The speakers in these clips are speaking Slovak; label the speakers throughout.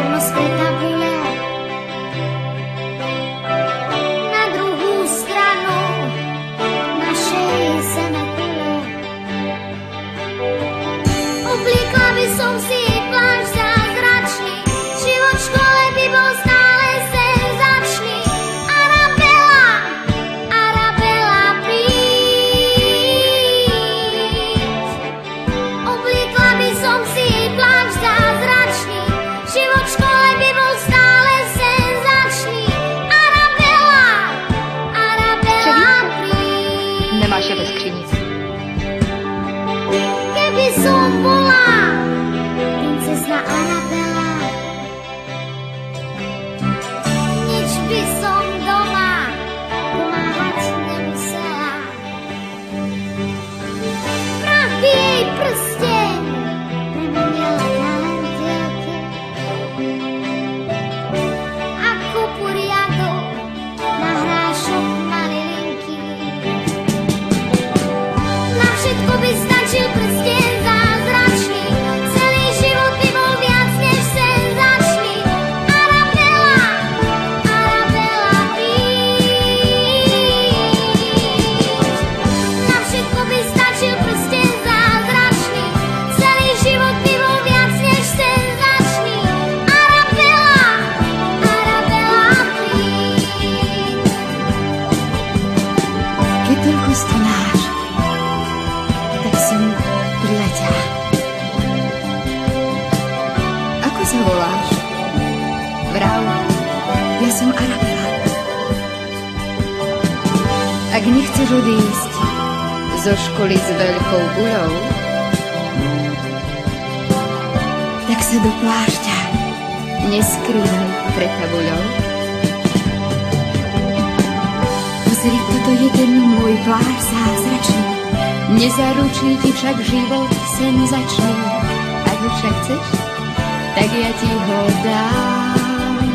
Speaker 1: rovno sveta vyle. Na druhú stranu našej zemekoule. Obliekla by som si jej plášť zázračný, život v škole by bol stále senzačný. Arabela, Arabela, príď. Obliekla by som si jej plášť zázračný, život v škole by bol stále senzačný. Arabela, Arabela, príď.
Speaker 2: Nemáš je ve skřínici.
Speaker 1: Keby som bola princezna Arabela, nič by som doma pomáhať nemusela. Prach by jej prsteň premenil na lentilky a kopu riadov na hrášok malilinky. Na všetko by stačil prsteň zázračný, celý život by bol viac než senzačný. Arabela, Arabela, príď. Na všetko by stačil prsteň zázračný, celý život by bol viac než senzačný. Arabela, Arabela, príď.
Speaker 2: Keď toľko stonáš, tak som prileťa. Ako sa voláš? Vrav, ja som Arabela. Ak nechceš odísť zo školy s veľkou guľou, tak sa do plášťa neskrývaj pred tabuľou. Pozri, toto je ten môj plášť zázračný, nezaručí ti však život senzačný. Ak ho však chceš, tak ja ti ho dám.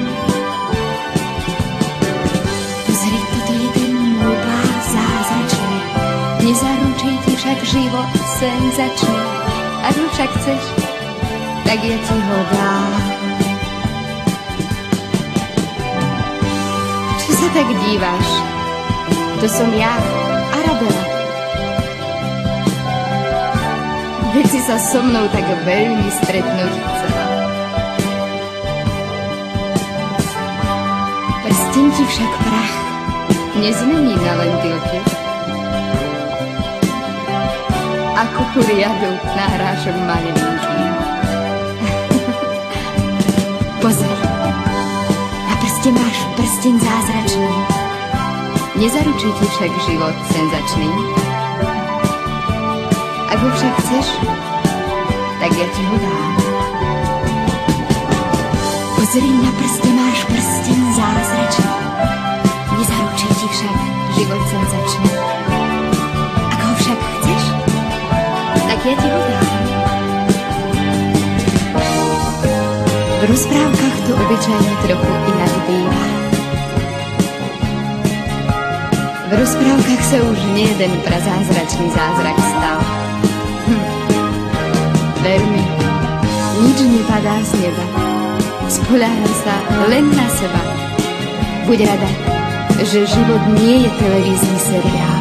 Speaker 2: Pozri, toto je ten môj plášť zázračný, nezaručí ti však život senzačný. Ak ho však chceš, tak ja ti ho dám. Čo sa tak díváš? To som ja, Arabela. Veď si sa so mnou tak veľmi stretnúť chcela. Prsteň ti však prach nezmení na lentilky. Ako riadu na hrášok malilinky. Pozri, na prste máš prsteň zázračný, nezaručí ti však život senzačný. Ak ho však chceš, tak ja ti ho dám. Pozri, na prste máš prsteň zázračný, nezaručí ti však život senzačný. Ak ho však chceš, tak ja ti ho dám. V rozprávkach to obyčajne trochu inak býva. V rozprávkach sa už nejeden prazázračný zázrak stal. Ver mi, nič nepadá z neba. Spoľahnaj sa len na seba. Buď rada, že život nie je televízny seriál.